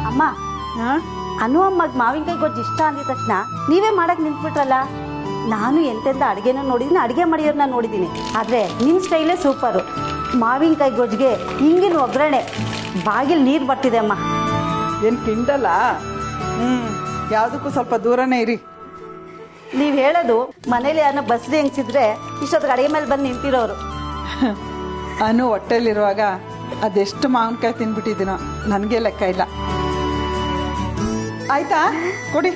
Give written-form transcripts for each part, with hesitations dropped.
ಅಮ್ಮ, ಅನು ಅಮ್ಮಗೆ ಮಾವಿನಕಾಯಿ ಗೊಜ್ಜು ಇಷ್ಟ ಅಂದಿದ ತಕ್ಷಣ ನೀವೇ ಮಾಡಕ್ಕೆ ನಿಂತ್ಬಿಟ್ರಲ್ಲ. ನಾನು ಎಂತೆಂಥ ಅಡುಗೆನ ನೋಡಿದ್ದೀನಿ, ಅಡುಗೆ ಮಾಡಿಯೋರನ್ನ ನೋಡಿದ್ದೀನಿ. ಆದರೆ ನಿಮ್ಮ ಸ್ಟೈಲೇ ಸೂಪರು. ಮಾವಿನಕಾಯಿ ಗೊಜ್ಜಿಗೆ ಹಿಂಗಿನ ಒಗ್ಗರಣೆ ಬಾಗಿಲು ನೀರು ಬರ್ತಿದೆ ಅಮ್ಮ. ಏನು ಕಿಂಡಲ್ಲ? ಯಾವುದಕ್ಕೂ ಸ್ವಲ್ಪ ದೂರನೇ ಇರಿ. ನೀವು ಹೇಳೋದು ಮನೇಲಿ ಯಾರನ್ನ ಬಸ್ರಿ ಹೆಂಗ್ಸಿದ್ರೆ ಇಷ್ಟೊತ್ತಿಗೆ ಅಡುಗೆ ಮೇಲೆ ಬಂದು ನಿಂತಿರೋರು. ಅನು ಹೊಟ್ಟೆಲಿರುವಾಗ ಅದೆಷ್ಟು ಮಾವಿನಕಾಯಿ ತಿನ್ಬಿಟ್ಟಿದ್ದೀನೋ ನನಗೆ ಲೆಕ್ಕ ಇಲ್ಲ. ಆಯ್ತಾ, ಕೊಡಿ.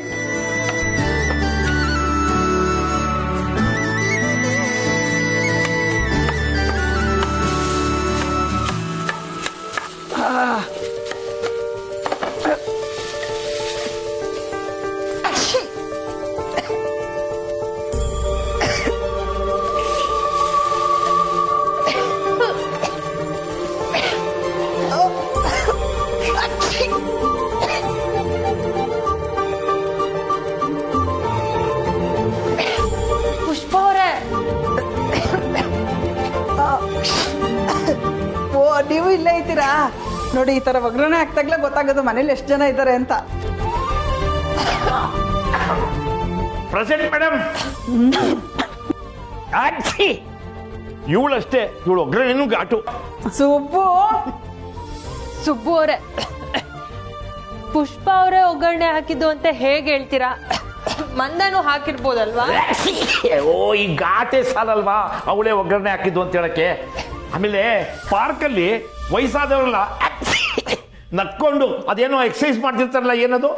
ಓ, ನೀವು ಇಲ್ಲೇ ಇದ್ದೀರಾ? ನೋಡಿ, ಈ ಥರ ಒಗ್ಗರಣೆ ಹಾಕ್ದಾಗಲೇ ಗೊತ್ತಾಗೋದು ಮನೇಲಿ ಎಷ್ಟು ಜನ ಇದ್ದಾರೆ ಅಂತ. Present madam. ಇವಳಷ್ಟೇ, ಇವಳು ಒಗ್ಗರಣೆನೂ ಘಾಟು. ಸುಬ್ಬು ಅವರೇ, ಪುಷ್ಪ ಅವರೇ ಒಗ್ಗರಣೆ ಹಾಕಿದ್ದು ಅಂತ ಹೇಗೆ ಹೇಳ್ತೀರಾ? ಮಂದನು ಹಾಕಿರ್ಬೋದಲ್ವಾ? ಓ, ಈ ಘಾಟೆ ಸಾಲಲ್ವಾ ಅವಳೇ ಒಗ್ಗರಣೆ ಹಾಕಿದ್ದು ಅಂತ ಹೇಳಕ್ಕೆ. ಆಮೇಲೆ ಪಾರ್ಕಲ್ಲಿ ವಯಸ್ಸಾದವರೆಲ್ಲ ನಕ್ಕೊಂಡು ಅದೇನೋ ಎಕ್ಸಸೈಸ್ ಮಾಡ್ತಿರ್ತಾರಲ್ಲ, ಏನದು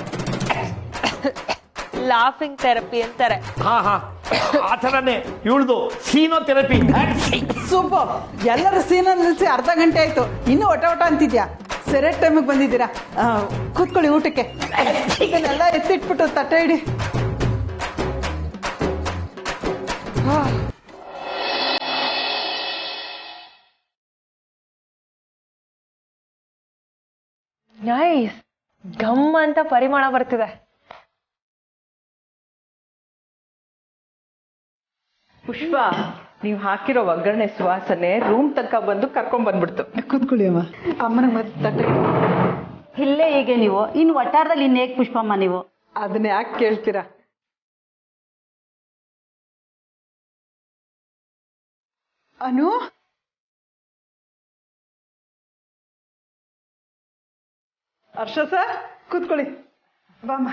ಲಾಫಿಂಗ್ ಥೆರಪಿ ಅಂತಾರೆ. ಹಾ ಆ ಥರನೇ ಇವಳ್ದು ಸೀನೋ ಥೆರಪಿ. ಸುಬ್ಬು, ಎಲ್ಲರೂ ಸೀನಲ್ಲಿ ನಿಲ್ಲಿಸಿ ಅರ್ಧ ಗಂಟೆ ಆಯ್ತು, ಇನ್ನೂ ಒಟ ಅಂತಿದ್ಯಾ? ಸರಿಯಾದ ಟೈಮಿಗೆ ಬಂದಿದ್ದೀರಾ. ಕೂತ್ಕೊಳ್ಳಿ ಊಟಕ್ಕೆ. ಇದನ್ನೆಲ್ಲ ಎತ್ತಿಟ್ಬಿಟ್ಟು ತಟ್ಟೆ ಇಡಿ. ನೈಸ್, ಗಮ್ ಅಂತ ಪರಿಮಳ ಬರ್ತಿದೆ. ಪುಷ್ಪ, ನೀವು ಹಾಕಿರೋ ಒಗ್ಗರಣೆ ಸುವಾಸನೆ ರೂಮ್ ತನಕ ಬಂದು ಕರ್ಕೊಂಡ್ ಬಂದ್ಬಿಡ್ತು. ಕೂತ್ಕೊಳ್ಳಿ ಅಮ್ಮ. ಅಮ್ಮನ ಮತ್ತೆ ತಟ್ಟೆ ಇಲ್ಲೇ ಹೀಗೆ ನೀವು ಇನ್ನು ಒಟ್ಟಾರದಲ್ಲಿ ಇನ್ನು ಹೇಗೆ ಪುಷ್ಪಮ್ಮ ನೀವು? ಅದನ್ನ ಯಾಕೆ ಕೇಳ್ತೀರಾ? ಅನು, ಹರ್ಷ ಸರ್, ಕೂತ್ಕೊಳ್ಳಿ. ಬಾಮ್ಮ.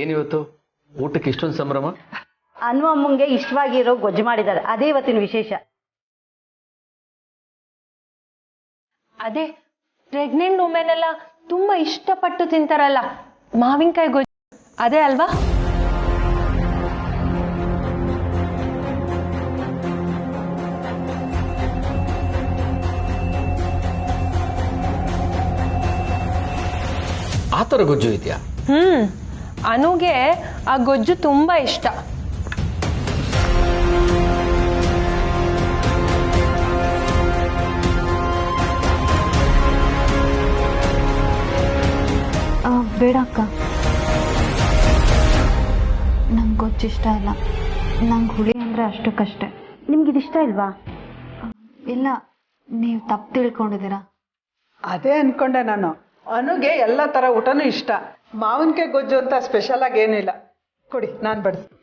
ಏನಿವತ್ತು ಊಟಕ್ಕೆ ಇಷ್ಟೊಂದು ಸಂಭ್ರಮ? ಅನು ಅಮ್ಮಂಗೆ ಇಷ್ಟವಾಗಿರೋ ಗೊಜ್ಜು ಮಾಡಿದ್ದಾರೆ, ಅದೇ ಇವತ್ತಿನ ವಿಶೇಷ. ಅದೇ ಪ್ರೆಗ್ನೆಂಟ್ ವುಮೆನ್ ಎಲ್ಲ ತುಂಬಾ ಇಷ್ಟಪಟ್ಟು ತಿಂತಾರಲ್ಲ ಮಾವಿನಕಾಯಿ ಗೊಜ್ಜು, ಅದೇ ಅಲ್ವಾ? ಆ ಥರ ಗೊಜ್ಜು ಇದೆಯಾ? ಅನುಗೆ ಆ ಗೊಜ್ಜು ತುಂಬಾ ಇಷ್ಟ. ಬೇಡ ಅಕ್ಕ, ನಂಗೆ ಗೊಜ್ಜಿಷ್ಟ ಇಲ್ಲ. ನಂಗೆ ಹುಳಿ ಅಂದರೆ ಅಷ್ಟಕ್ಕಷ್ಟೇ. ನಿಮ್ಗಿದಿಷ್ಟ ಇಲ್ವಾ? ಇಲ್ಲ, ನೀವು ತಪ್ಪು ತಿಳ್ಕೊಂಡಿದ್ದೀರಾ. ಅದೇ ಅನ್ಕೊಂಡೆ ನಾನು. ಅನುಗೆ ಎಲ್ಲ ಥರ ಊಟನೂ ಇಷ್ಟ. ಮಾವಿನಕಾಯಿ ಗೊಜ್ಜು ಅಂತ ಸ್ಪೆಷಲ್ ಆಗಿ ಏನೂ ಇಲ್ಲ. ಕೊಡಿ, ನಾನು ಬಡಿಸ್ತೀನಿ.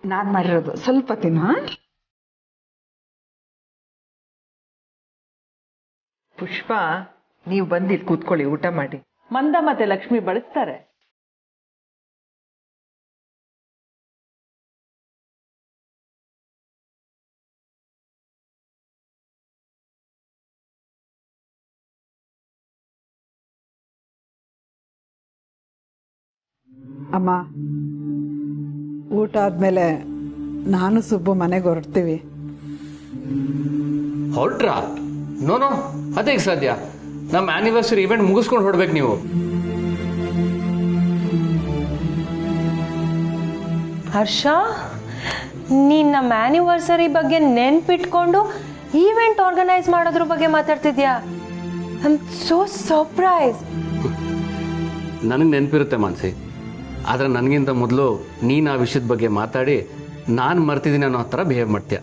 ನಾನು ಮಾಡಿರೋದು ಸ್ವಲ್ಪ ತಿನ್ನು. ಪುಷ್ಪ, ನೀವು ಬಂದಿಲ್ಲಿ ಕೂತ್ಕೊಳ್ಳಿ, ಊಟ ಮಾಡಿ. ಮಂದ ಮತ್ತೆ ಲಕ್ಷ್ಮಿ ಬಡಿಸ್ತಾರೆ. ಅಮ್ಮ, ಊಟ ಆದ್ಮೇಲೆ ನಾನು ಸುಬ್ಬು ಮನೆಗೆ ಹೊರಡ್ತೀವಿ. ಹೊರಟ್ರಾ? ನೋ, ಅದೇಗೆ ಸಾಧ್ಯ? ನಮ್ಮ ಆನಿವರ್ಸರಿ ಇವೆಂಟ್ ಮುಗಿಸ್ಕೊಂಡು ಹೊಡ್ಬೇಕು ನೀವು. ಹರ್ಷ, ನೀನ್ ನಮ್ಮ ಆನಿವರ್ಸರಿ ಬಗ್ಗೆ ನೆನ್ಪಿಟ್ಕೊಂಡು ಈವೆಂಟ್ ಆರ್ಗನೈಸ್ ಮಾಡೋದ್ರ ಬಗ್ಗೆ ಮಾತಾಡ್ತಿದ್ಯಾ? I am so surprise. ನನಗೆ ನೆನಪಿರುತ್ತೆ ಮಾನ್ಸಿ, ಆದರೆ ನನಗಿಂತ ಮೊದಲು ನೀನು ಆ ವಿಷಯದ ಬಗ್ಗೆ ಮಾತಾಡಿ ನಾನು ಮರ್ತಿದ್ದೀನಿ ಅನ್ನೋ ಥರ ಬಿಹೇವ್ ಮಾಡ್ತೀಯ.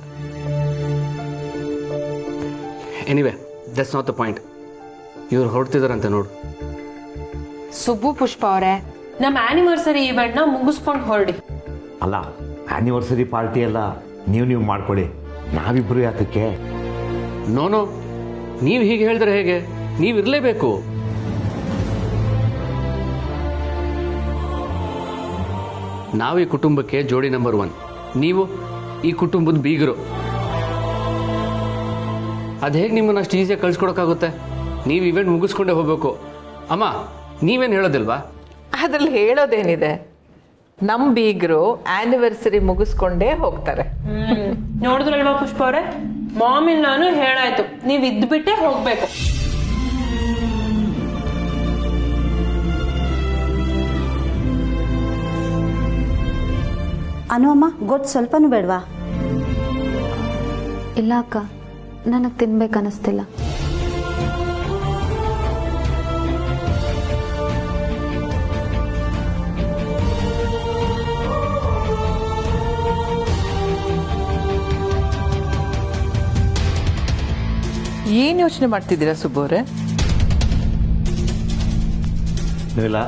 Anyway that's not the point. ಇವ್ರು ಹೊರಡ್ತಿದಾರಂತೆ ನೋಡು. ಸುಬ್ಬು ಪುಷ್ಪ ಅವರೇ, ನಮ್ಮ ಆನಿವರ್ಸರಿ ಇವೆಂಟ್ನ ಮುಗಿಸ್ಕೊಂಡು ಹೊರಡಿ. ಅಲ್ಲ, ಆ್ಯನಿವರ್ಸರಿ ಪಾರ್ಟಿ ಎಲ್ಲ ನೀವು ಮಾಡ್ಕೊಳ್ಳಿ, ನಾವಿಬ್ಬರು ಯಾತಕ್ಕೆ? ನೋನೋ, ನೀವು ಹೀಗೆ ಹೇಳಿದ್ರೆ ಹೇಗೆ? ನೀವಿರಲೇಬೇಕು. ನಾವು ಈ ಕುಟುಂಬಕ್ಕೆ ಜೋಡಿ ನಂಬರ್ 1, ನೀವು ಈ ಕುಟುಂಬದ ಬೀಗರು. ಅದು ಹೇಗೆ ನಿಮ್ಮನ್ನು ಅಷ್ಟು ಈಸಿಯಾಗಿ ಕಳ್ಸ್ಕೊಡೋಕ್ಕಾಗುತ್ತೆ? ನೀವು ಇವೆಂಟ್ ಮುಗಿಸ್ಕೊಂಡೇ ಹೋಗ್ಬೇಕು. ಅಮ್ಮ, ನೀವೇನು ಹೇಳೋದಿಲ್ವಾ? ಅದ್ರಲ್ಲಿ ಹೇಳೋದೇನಿದೆ, ನಮ್ಮ ಬೀಗರು ಆನಿವರ್ಸರಿ ಮುಗಿಸ್ಕೊಂಡೇ ಹೋಗ್ತಾರೆ. ನೋಡಿದ್ರಲ್ವಾ ಪುಷ್ಪ ಅವರೇ, ಮಾಮಿಲ್ ನಾನು ಹೇಳಾಯ್ತು, ನೀವು ಇದ್ಬಿಟ್ಟೆ ಹೋಗ್ಬೇಕು. ಅನು ಅಮ್ಮ, ಗೊತ್ತು ಸ್ವಲ್ಪನೂ ಬೇಡವಾ? ಇಲ್ಲ ಅಕ್ಕ, ನನಗೆ ತಿನ್ಬೇಕನ್ನಿಸ್ತಿಲ್ಲ. ಏನ್ ಯೋಚನೆ ಮಾಡ್ತಿದ್ದೀರಾ ಸುಬ್ಬವ್ರೆ? ಇಲ್ಲ,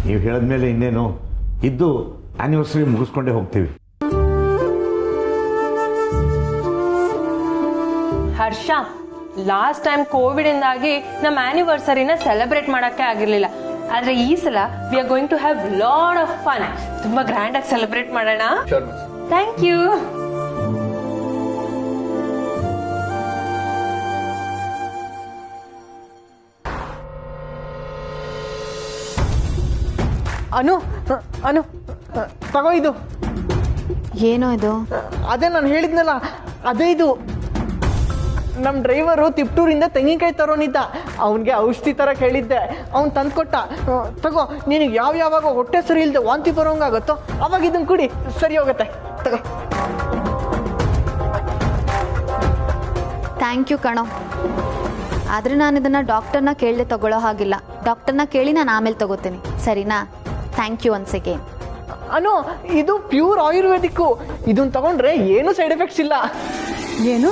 ನೀವು ಹೇಳಿದ್ಮೇಲೆ ಇನ್ನೇನು ಇದ್ದು ಆನಿವರ್ಸರಿ ಮುಗಿಸ್ಕೊಂಡೇ ಹೋಗ್ತೀವಿ. ಹರ್ಷ, ಲಾಸ್ಟ್ ಟೈಮ್ ಕೋವಿಡ್ ಇಂದಾಗಿ ನಮ್ಮ ಆನಿವರ್ಸರಿನ ಸೆಲೆಬ್ರೇಟ್ ಮಾಡಕ್ಕೆ ಆಗಿರ್ಲಿಲ್ಲ. ಆದ್ರೆ ಈ ಸಲ we are going to have lot of fun. ತುಂಬಾ ಗ್ರ್ಯಾಂಡ್ ಆಗಿ ಸೆಲೆಬ್ರೇಟ್ ಮಾಡೋಣ. Thank you. ಅನು ಅನು ತಗೋ ಇದು. ಏನೋ ಇದು? ಅದೇ ನಾನು ಹೇಳಿದ್ನಲ್ಲ, ಅದೇ ಇದು. ನಮ್ಮ ಡ್ರೈವರು ತಿಪ್ಟೂರಿಂದ ತೆಂಗಿನಕಾಯಿ ತರೋನಿದ್ದ, ಅವನಿಗೆ ಔಷಧಿ ತರ ಕೇಳಿದ್ದೆ, ಅವ್ನು ತಂದ್ಕೊಟ್ಟ. ತಗೋ, ನಿನಗೆ ಯಾವಾಗ ಹೊಟ್ಟೆ ಸರಿ ಇಲ್ಲದೆ ವಾಂತಿ ಬರೋಂಗಾಗತ್ತೋ ಅವಾಗ ಇದನ್ನು ಕುಡಿ, ಸರಿ ಹೋಗುತ್ತೆ. ತಗೋ. ಥ್ಯಾಂಕ್ ಯು ಕಣೋ. ಆದರೆ ನಾನು ಇದನ್ನು ಡಾಕ್ಟರ್ನ ಕೇಳದೆ ತಗೊಳ್ಳೋ ಹಾಗಿಲ್ಲ. ಡಾಕ್ಟರ್ನ ಕೇಳಿ ನಾನು ಆಮೇಲೆ ತಗೋತೀನಿ, ಸರಿನಾ? Thank you once again. Anu, ಇದು ಪ್ಯೂರ್ ಆಯುರ್ವೇದಿಕ್ಕು. ಇದನ್ನ ತಗೊಂಡ್ರೆ ಏನು ಸೈಡ್ ಎಫೆಕ್ಟ್ಸ್ ಇಲ್ಲ. ಏನು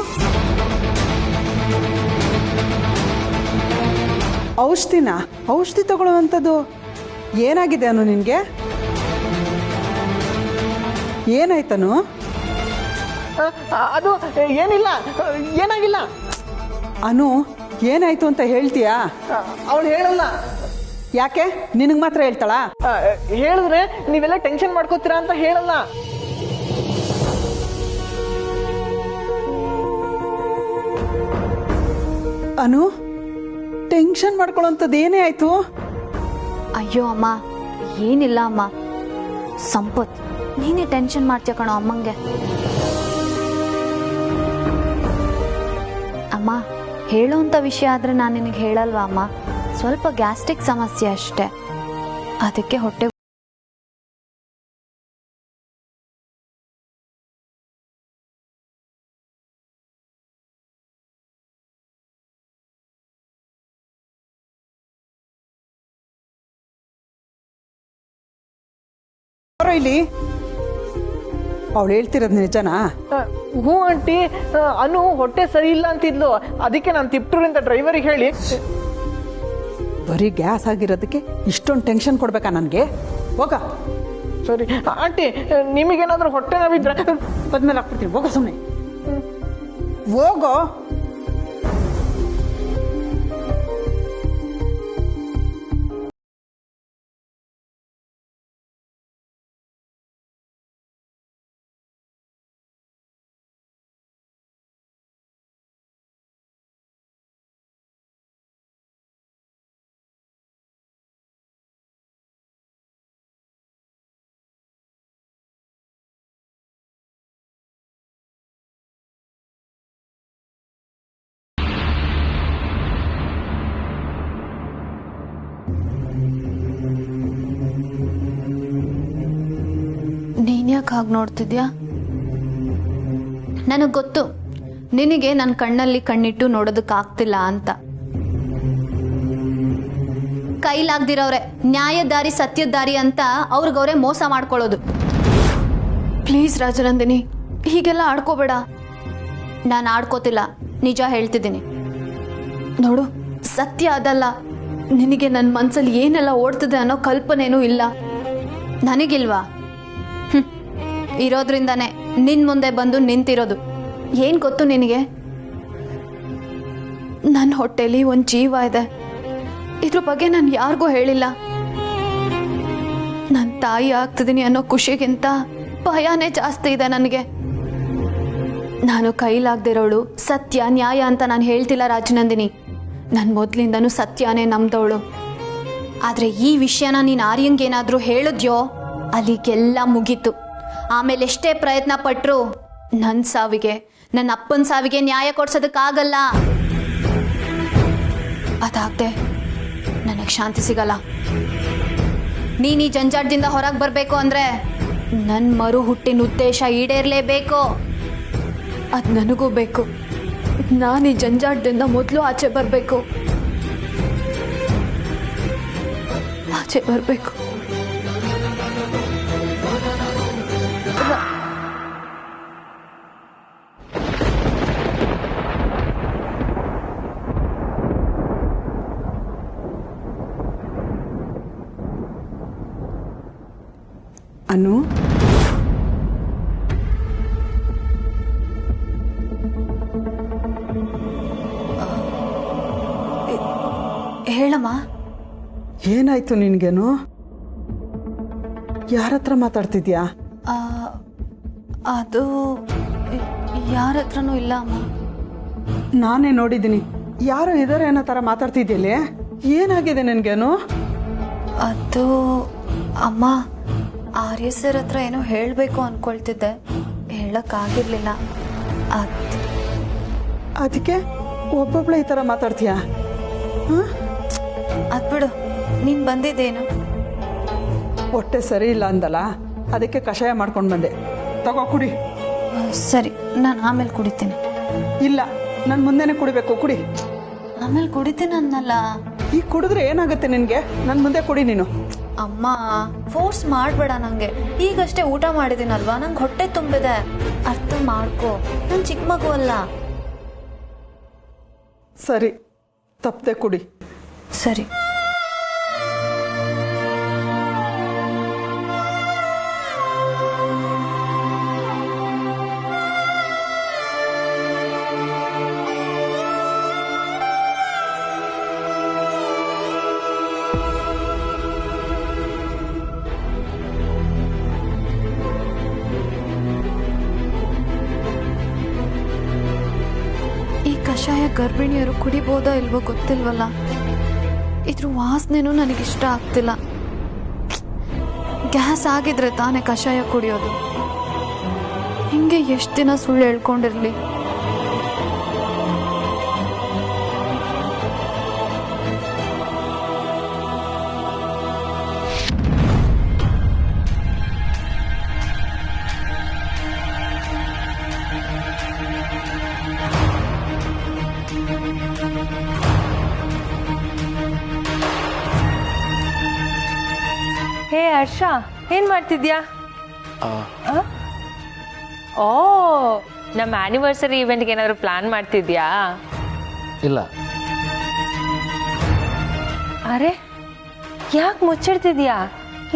ಔಷಧಿ ತಗೊಳ್ಳುವಂಥದ್ದು? ಏನಾಗಿದೆ ಅನು ನಿನಗೆ? ಏನಾಯ್ತನು? ಅದು ಏನಿಲ್ಲ, ಏನಾಗಿಲ್ಲ. ಅನು, ಏನಾಯ್ತು ಅಂತ ಹೇಳ್ತೀಯಾ? ಅವಳು ಹೇಳಲ್ಲ. ಯಾಕೆ? ನಿನಗೆ ಮಾತ್ರ ಹೇಳ್ತಾಳಾ? ಹೇಳಿದ್ರೆ ನೀವೆಲ್ಲ ಟೆನ್ಷನ್ ಮಾಡ್ಕೋತೀರಾ ಅಂತ ಹೇಳಲ್ಲ. ಅನು, ಟೆನ್ಷನ್ ಮಾಡ್ಕೊಳ್ಳೋಂಥದ್ದು ಏನೇ ಆಯ್ತು? ಅಯ್ಯೋ ಅಮ್ಮ, ಏನಿಲ್ಲ ಅಮ್ಮ. ಸಂಪತ್, ನೀನೇ ಟೆನ್ಷನ್ ಮಾಡ್ತೀಯ ಕಣೋ ಅಮ್ಮಂಗೆ. ಅಮ್ಮ, ಹೇಳೋಂಥ ವಿಷಯ ಆದರೆ ನಾನು ನಿನಗೆ ಹೇಳಲ್ವಾ ಅಮ್ಮ? ಸ್ವಲ್ಪ ಗ್ಯಾಸ್ಟ್ರಿಕ್ ಸಮಸ್ಯೆ ಅಷ್ಟೇ, ಅದಕ್ಕೆ ಹೊಟ್ಟೆ. ಇಲ್ಲಿ ಅವಳು ಹೇಳ್ತಿರೋದು ನಿಜನಾ? ಹ್ಞೂ ಆಂಟಿ, ಅನು ಹೊಟ್ಟೆ ಸರಿ ಇಲ್ಲ ಅಂತಿದ್ಲು, ಅದಕ್ಕೆ ನಾನು ತಿಪ್ಟೂರಿಂದ ಡ್ರೈವರಿಗೆ ಹೇಳಿ. ಬರೀ ಗ್ಯಾಸ್ ಆಗಿರೋದಕ್ಕೆ ಇಷ್ಟೊಂದು ಟೆನ್ಷನ್ ಕೊಡ್ಬೇಕಾ ನನಗೆ? ಹೋಗ. ಸರಿ ಆಂಟಿ, ನಿಮಗೇನಾದ್ರೂ ಹೊಟ್ಟೆ ನೋವಿದ್ರೆ ಬದ್ಮೇಲೆ ಹಾಕ್ಬಿಡ್ತೀನಿ. ಹೋಗ, ಸುಮ್ಮನೆ ಹೋಗೋ. ನೀನ್ಯಾಕೆ ಹಾಗೆ ನೋಡ್ತಿದ್ಯಾ? ನನಗೆ ಗೊತ್ತು, ನಿನಗೆ ನನ್ನ ಕಣ್ಣಲ್ಲಿ ಕಣ್ಣಿಟ್ಟು ನೋಡೋದಕ್ಕಾಗ್ತಿಲ್ಲ ಅಂತ. ಕೈಲಾಗ್ದಿರೋರೆ ನ್ಯಾಯದ ದಾರಿ ಸತ್ಯದ ದಾರಿ ಅಂತ ಅವ್ರಿಗವ್ರೆ ಮೋಸ ಮಾಡ್ಕೊಳ್ಳೋದು. ಪ್ಲೀಸ್ ರಾಜನಂದಿನಿ, ಹೀಗೆಲ್ಲ ಆಡ್ಕೋಬೇಡ. ನಾನು ಆಡ್ಕೋತಿಲ್ಲ, ನಿಜ ಹೇಳ್ತಿದ್ದೀನಿ. ನೋಡು, ಸತ್ಯ ಅದಲ್ಲ. ನಿನಗೆ ನನ್ನ ಮನಸ್ಸಲ್ಲಿ ಏನೆಲ್ಲ ಓಡ್ತಿದೆ ಅನ್ನೋ ಕಲ್ಪನೆನೂ ಇಲ್ಲ. ನನಗಿಲ್ವಾ? ಇರೋದ್ರಿಂದಾನೆ ನಿನ್ ಮುಂದೆ ಬಂದು ನಿಂತಿರೋದು. ಏನ್ ಗೊತ್ತು ನಿನಗೆ, ನನ್ನ ಹೊಟ್ಟೆಲಿ ಒಂದು ಜೀವ ಇದೆ. ಇದ್ರ ಬಗ್ಗೆ ನಾನು ಯಾರಿಗೂ ಹೇಳಿಲ್ಲ. ನನ್ನ ತಾಯಿ ಆಗ್ತಿದ್ದೀನಿ ಅನ್ನೋ ಖುಷಿಗಿಂತ ಭಯನೇ ಜಾಸ್ತಿ ಇದೆ ನನಗೆ. ನಾನು ಕೈಲಾಗ್ದಿರೋಳು, ಸತ್ಯ ನ್ಯಾಯ ಅಂತ ನಾನು ಹೇಳ್ತಿಲ್ಲ ರಾಜನಂದಿನಿ. ನಾನು ಮೊದಲಿಂದನೂ ಸತ್ಯನೇ ನಂಬ್ದವಳು. ಆದರೆ ಈ ವಿಷಯನ ನೀನು ಆರ್ಯಂಗೇನಾದರೂ ಹೇಳಿದ್ಯೋ ಅಲ್ಲಿಗೆಲ್ಲ ಮುಗೀತು. ಆಮೇಲೆ ಎಷ್ಟೇ ಪ್ರಯತ್ನ ಪಟ್ಟರು ನನ್ನ ಸಾವಿಗೆ, ನನ್ನ ಅಪ್ಪನ ಸಾವಿಗೆ ನ್ಯಾಯ ಕೊಡ್ಸೋದಕ್ಕಾಗಲ್ಲ. ಅದಾಗದೆ ನನಗೆ ಶಾಂತಿ ಸಿಗಲ್ಲ. ನೀನು ಈ ಜಂಜಾಟದಿಂದ ಹೊರಗೆ ಬರಬೇಕು ಅಂದರೆ ನನ್ನ ಮರು ಹುಟ್ಟಿನ ಉದ್ದೇಶ ಈಡೇರಲೇಬೇಕು. ಅದು ನನಗೂ ಬೇಕು. ನಾನು ಈ ಜಂಜಾಟದಿಂದ ಮೊದಲು ಆಚೆ ಬರಬೇಕು. ಆಚೆ ಬರಬೇಕು. ಅನು, ಹೇಳಮ್ಮ. ಏನಾಯ್ತು ನಿನಗೇನು? ಯಾರ ಹತ್ರ ಮಾತಾಡ್ತಿದ್ಯಾ? ಅದು ಯಾರ ಹತ್ರನೂ ಇಲ್ಲ ಅಮ್ಮ. ನಾನೇ ನೋಡಿದ್ದೀನಿ. ಯಾರೋ ಇದಾರೆ ಅನ್ನೋ ಥರ ಮಾತಾಡ್ತಿದ್ಯಲ್ಲೇ. ಏನಾಗಿದೆ ನಿನಗೇನು? ಅದು ಅಮ್ಮ, ಆರ್ಯ ಸರ್ ಹತ್ರ ಏನೋ ಹೇಳಬೇಕು ಅಂದ್ಕೊಳ್ತಿದ್ದೆ, ಹೇಳೋಕ್ಕಾಗಿರ್ಲಿಲ್ಲ. ಅದಕ್ಕೆ ಒಬ್ಬೊಬ್ಳೆ ಈ ಥರ ಮಾತಾಡ್ತೀಯಾ? ಅದು ಬಿಡು, ನೀನು ಬಂದಿದ್ದೇನು? ಹೊಟ್ಟೆ ಸರಿ ಇಲ್ಲ ಅಂದಲ್ಲ, ಅದಕ್ಕೆ ಕಷಾಯ ಮಾಡ್ಕೊಂಡು ಬಂದೆ. ತಗೋ ಕುಡಿ. ಸರಿ, ನಾನು ಆಮೇಲೆ ಕುಡಿತೀನಿ. ಇಲ್ಲ, ನಾನು ಮುಂದೆನೇ ಕುಡಿಬೇಕು. ಕುಡಿ. ಆಮೇಲೆ ಕುಡಿತೀನಿ ಅನ್ನಲ್ಲ. ಈಗ ಕುಡಿದ್ರೆ ಏನಾಗುತ್ತೆ ನಿನಗೆ? ನನ್ನ ಮುಂದೆ ಕುಡಿ ನೀನು. ಅಮ್ಮ, ಫೋರ್ಸ್ ಮಾಡಬೇಡ ನನಗೆ. ಈಗಷ್ಟೇ ಊಟ ಮಾಡಿದ್ದೀನಲ್ವಾ, ನಂಗೆ ಹೊಟ್ಟೆ ತುಂಬಿದೆ. ಅರ್ಥ ಮಾಡ್ಕೋ, ನಾನು ಚಿಕ್ಕ ಮಗು ಅಲ್ಲ. ಸರಿ, ತಪ್ಪದೆ ಕುಡಿ. ಸರಿ. ಈ ಕಷಾಯ ಗರ್ಭಿಣಿಯರು ಕುಡಿಬೋದೋ ಇಲ್ವೋ ಗೊತ್ತಿಲ್ವಲ್ಲ. ಇದ್ರ ವಾಸನೆನೂ ನನಗಿಷ್ಟ ಆಗ್ತಿಲ್ಲ. ಗ್ಯಾಸ್ ಆಗಿದ್ರೆ ತಾನೇ ಕಷಾಯ ಕುಡಿಯೋದು. ಹಿಂಗೆ ಎಷ್ಟು ದಿನ ಸುಳ್ಳು ಹೇಳ್ಕೊಂಡಿರ್ಲಿ. ಹೇ ಹರ್ಷ, ಏನ್ ಮಾಡ್ತಿದ್ಯಾ? ಓ, ನಮ್ಮ ಆನಿವರ್ಸರಿ ಇವೆಂಟ್ಗೆ ಏನಾದ್ರು ಪ್ಲಾನ್ ಮಾಡ್ತಿದ್ಯಾ? ಇಲ್ಲ. ಅರೆ, ಯಾಕೆ ಮುಚ್ಚಿಡ್ತಿದ್ಯಾ?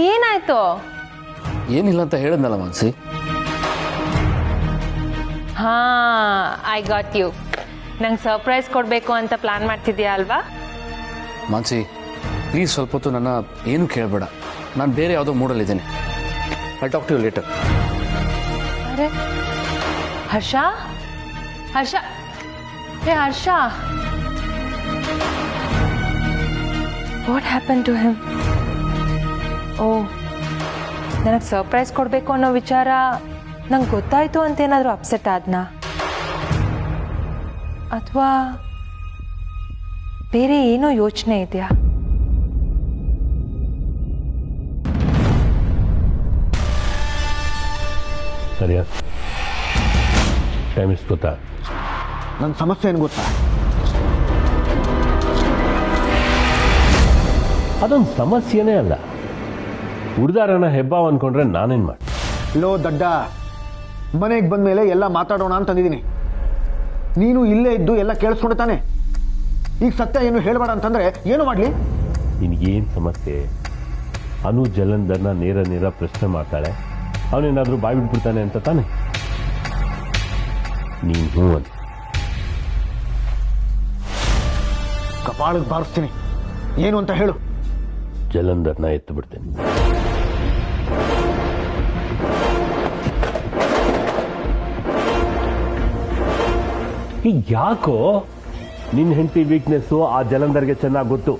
ಏನಾಯ್ತು? ಏನಿಲ್ಲ ಅಂತ ಹೇಳಿದ್ನಲ್ಲ ಮಾನ್ಸಿ. ಹಾ, ಐ ಗಾಟ್ ಯು. ನಂಗೆ ಸರ್ಪ್ರೈಸ್ ಕೊಡಬೇಕು ಅಂತ ಪ್ಲಾನ್ ಮಾಡ್ತಿದ್ಯಾ ಅಲ್ವಾ? ಮಾನ್ಸಿ, ಪ್ಲೀಸ್ ಸ್ವಲ್ಪ ಹೊತ್ತು ನನ್ನ ಏನು ಕೇಳಬೇಡ. ನಾನು ಬೇರೆ ಯಾವುದೋ ಮೂಡಲ್ಲಿದ್ದೇನೆ. I talk to you later. ಅರೆ Harsha, Harsha, hey Harsha, what happen to him? ಓ, ನನಗೆ ಸರ್ಪ್ರೈಸ್ ಕೊಡಬೇಕು ಅನ್ನೋ ವಿಚಾರ ನಂಗೆ ಗೊತ್ತಾಯ್ತು ಅಂತ ಏನಾದರೂ ಅಪ್ಸೆಟ್ ಆದ್ನಾ? ಅಥವಾ ಬೇರೆ ಏನೋ ಯೋಚನೆ ಇದೆಯಾ? ಸರಿಯಾ? ಟೈಮ್ ಇಷ್ಟು ಗೊತ್ತಾ? ನನ್ನ ಸಮಸ್ಯೆ ಏನು ಗೊತ್ತಾ? ಅದೊಂದು ಸಮಸ್ಯೆನೇ ಅಲ್ಲ. ಹುಡ್ದಾರನ ಹೆಬ್ಬಾವ್ ಅನ್ಕೊಂಡ್ರೆ ನಾನೇನು ಮಾಡಿ? ಲೋ ದಡ್ಡ, ಮನೆಗೆ ಬಂದ ಮೇಲೆ ಎಲ್ಲ ಮಾತಾಡೋಣ ಅಂತಂದಿದ್ದೀನಿ. ನೀನು ಇಲ್ಲೇ ಇದ್ದು ಎಲ್ಲ ಕೇಳಿಸ್ಕೊಂಡು ತಾನೆ. ಈಗ ಸತ್ಯ ಏನು ಹೇಳಬೇಡ ಅಂತಂದ್ರೆ ಏನು ಮಾಡಲಿ? ನಿನಗೇನು ಸಮಸ್ಯೆ? ಅನು ಜಲಂಧರ್ನ ನೇರ ಪ್ರಶ್ನೆ ಮಾಡ್ತಾಳೆ, ಅವನೇನಾದರೂ ಬಾಯಿ ಬಿಟ್ಬಿಡ್ತಾನೆ ಅಂತ ತಾನೆ. ನೀನು ಹ್ಞೂ ಅಂತ ಕಪಾಳಕ್ಕೆ ಬಾರಿಸ್ತೀನಿ. ಏನು ಅಂತ ಹೇಳು. ಜಲಂಧರ್ನ ಎತ್ತು ಬಿಡ್ತೇನೆ. ಈಗ ಯಾಕೋ ನಿನ್ನ ಹೆಂಡತಿ ವೀಕ್ನೆಸ್ಸು ಆ ಜಲಂಧರ್ಗೆ ಚೆನ್ನಾಗಿ ಗೊತ್ತು.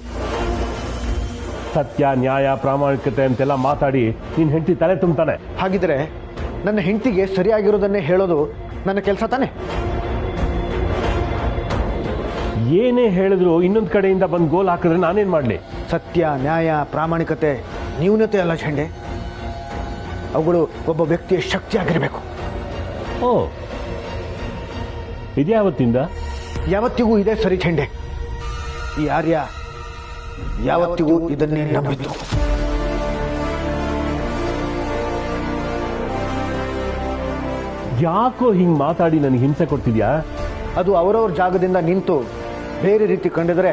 ಸತ್ಯ, ನ್ಯಾಯ, ಪ್ರಾಮಾಣಿಕತೆ ಅಂತೆಲ್ಲ ಮಾತಾಡಿ ನಿನ್ನ ಹೆಂಡತಿ ತಲೆ ತುಂಬ್ತಾನೆ. ಹಾಗಿದ್ರೆ ನನ್ನ ಹೆಂಡತಿಗೆ ಸರಿಯಾಗಿರೋದನ್ನೇ ಹೇಳೋದು ನನ್ನ ಕೆಲಸ ತಾನೆ. ಏನೇ ಹೇಳಿದ್ರು ಇನ್ನೊಂದು ಕಡೆಯಿಂದ ಬಂದು ಗೋಲ್ ಹಾಕಿದ್ರೆ ನಾನೇನು ಮಾಡಲಿ? ಸತ್ಯ, ನ್ಯಾಯ, ಪ್ರಾಮಾಣಿಕತೆ ನ್ಯೂನತೆ ಅಲ್ಲ ಝಂಡೆ. ಅವುಗಳು ಒಬ್ಬ ವ್ಯಕ್ತಿಯ ಶಕ್ತಿಯಾಗಿರಬೇಕು. ಓ, ಇದ್ಯಾವತ್ತಿಂದ? ಯಾವತ್ತಿಗೂ ಇದೇ ಸರಿ ಝಂಡೆ. ಈ ಆರ್ಯ ಯಾವತ್ತಿಗೂ ಇದನ್ನೇ ನಂಬಿತು. ಯಾಕೋ ಹಿಂಗೆ ಮಾತಾಡಿ ನನಗೆ ಹಿಂಸೆ ಕೊಡ್ತಿದ್ಯಾ? ಅದು ಅವರವ್ರ ಜಾಗದಿಂದ ನಿಂತು ಬೇರೆ ರೀತಿ ಕಂಡಿದ್ರೆ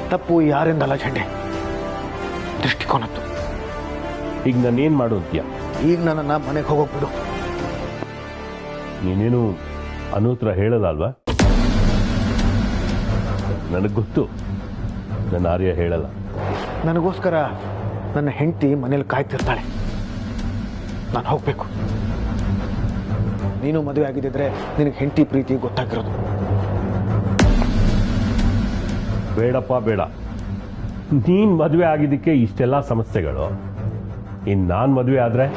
ತಪ್ಪು ಯಾರಿಂದಲ್ಲ ಝಂಡೆ, ದೃಷ್ಟಿಕೋನದ್ದು. ಈಗ ನಾನೇನು ಮಾಡು ಅಂತೀಯ? ಈಗ ನನ್ನನ್ನು ಮನೆಗೆ ಹೋಗೋಗ್ಬಿಡು. ನೀನೇನು ಅನೂತ್ರ ಹೇಳಲ್ಲ ಅಲ್ವಾ? ನನಗೆ ಗೊತ್ತು, ನನ್ನ ಆರ್ಯ ಹೇಳಲ್ಲ. ನನಗೋಸ್ಕರ ನನ್ನ ಹೆಂಡತಿ ಮನೇಲಿ ಕಾಯ್ತಿರ್ತಾಳೆ. ನಾನು ಹೋಗ್ಬೇಕು. ನೀನು ಮದುವೆ ಆಗಿದ್ದಿದ್ರೆ ನಿನಗೆ ಹೆಂಡತಿ ಪ್ರೀತಿ ಗೊತ್ತಾಗಿರೋದು. ಬೇಡಪ್ಪ ಬೇಡ. ನೀನು ಮದುವೆ ಆಗಿದ್ದಕ್ಕೆ ಇಷ್ಟೆಲ್ಲ ಸಮಸ್ಯೆಗಳು. ಇನ್ನು ನಾನು ಮದುವೆ ಆದರೆ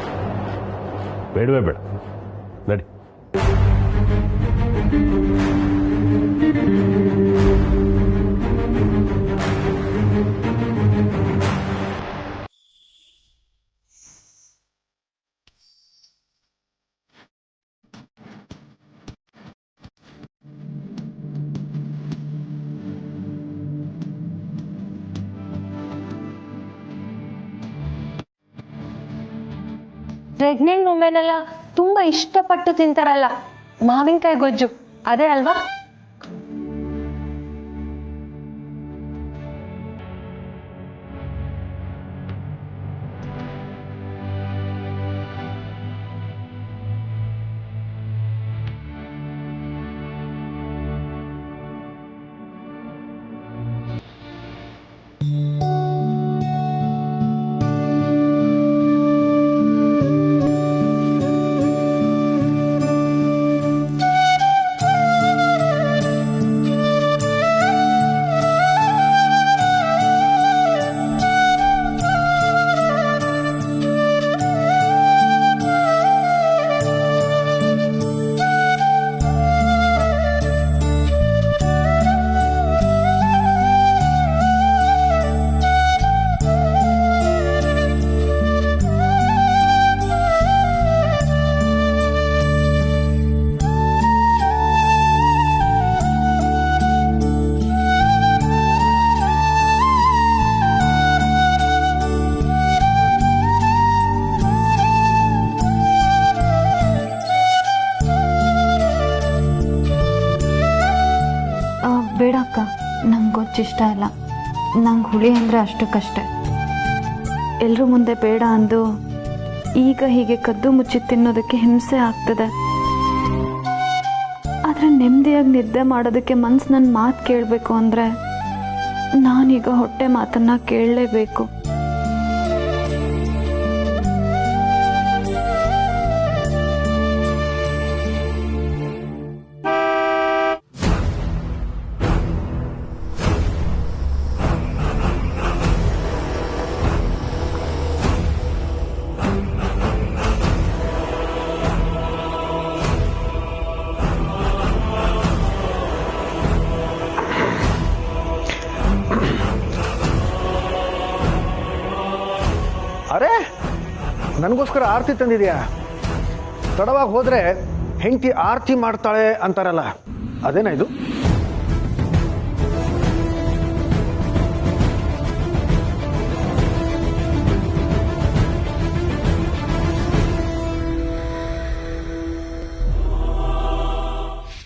ಬೇಡವೇ ಬೇಡ. ನಡಿ. ಪ್ರೆಗ್ನೆಂಟ್ ವುಮೆನ್ ಎಲ್ಲ ತುಂಬಾ ಇಷ್ಟಪಟ್ಟು ತಿಂತಾರಲ್ಲ ಮಾವಿನಕಾಯಿ ಗೊಜ್ಜು, ಅದೇ ಅಲ್ವಾ? ಬೇಡ ಅಕ್ಕ, ನಂಗೆ ಗೊತ್ತಿಷ್ಟ ಇಲ್ಲ. ನಂಗೆ ಹುಳಿ ಅಂದರೆ ಅಷ್ಟಕ್ಕಷ್ಟೆ. ಎಲ್ಲರೂ ಮುಂದೆ ಬೇಡ ಅಂದು ಈಗ ಹೀಗೆ ಕದ್ದು ಮುಚ್ಚಿ ತಿನ್ನೋದಕ್ಕೆ ಹಿಂಸೆ ಆಗ್ತದೆ. ಆದರೆ ನೆಮ್ಮದಿಯಾಗಿ ನಿದ್ದೆ ಮಾಡೋದಕ್ಕೆ ಮನ್ಸು ನನ್ನ ಮಾತು ಕೇಳಬೇಕು ಅಂದರೆ ನಾನೀಗ ಹೊಟ್ಟೆ ಮಾತನ್ನು ಕೇಳಲೇಬೇಕು. ಅರೆ, ನನಗೋಸ್ಕರ ಆರತಿ ತಂದಿದ್ಯಾ? ತಡವಾಗಿ ಹೋದ್ರೆ ಹೆಂಡತಿ ಆರತಿ ಮಾಡ್ತಾಳೆ ಅಂತಾರಲ್ಲ, ಅದೇನಾ ಇದು?